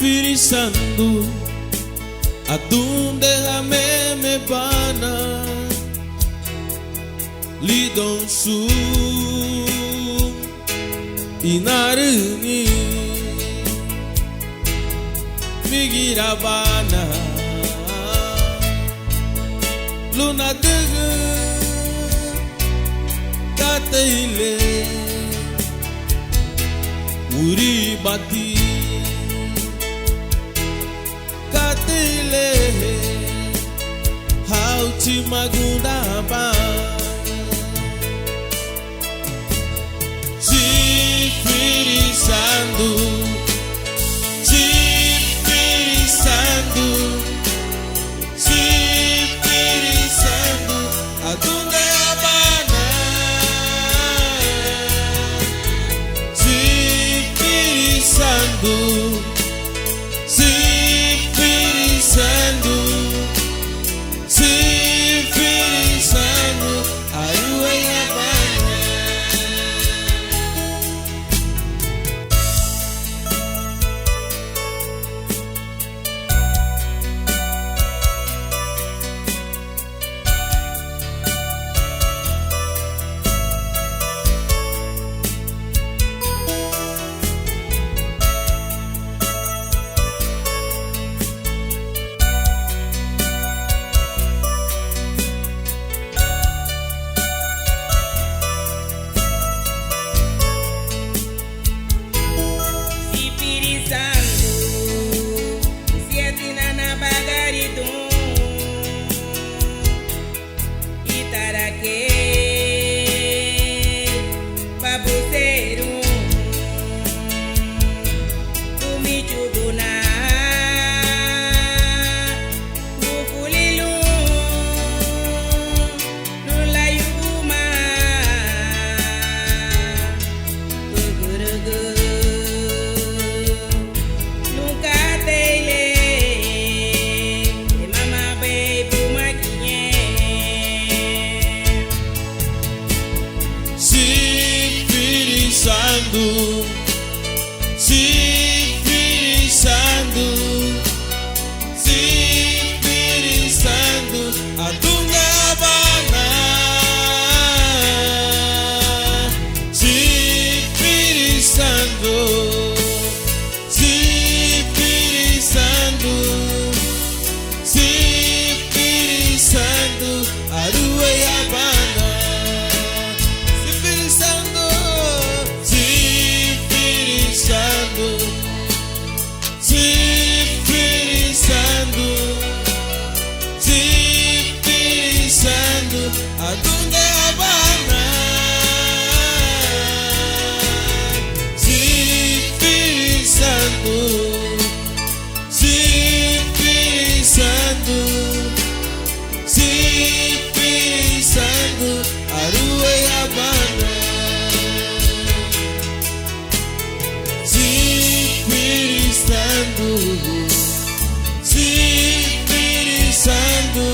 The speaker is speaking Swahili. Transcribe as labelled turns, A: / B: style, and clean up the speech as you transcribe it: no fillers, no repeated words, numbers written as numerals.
A: Espírito Santo, adonde déjame me bana, lidon su inaruni migirabana luna dege kataile uri bati kataile hauti magundaba Espírito Santo, Espírito Santo, Espírito Santo, adonde abana. Espírito Santo, Espírito Santo, Espírito Santo, aruai abana. Espírito Santo, Espírito Santo, adonde abana. Espírito Santo, Espírito Santo, Espírito Santo, aruai abana. Espírito Santo, Espírito Santo, Espírito Santo, Espírito Santo, adonde abana. Espírito Santo, Espírito Santo, Espírito Santo, aruai abana. Espírito Santo, Espírito Santo,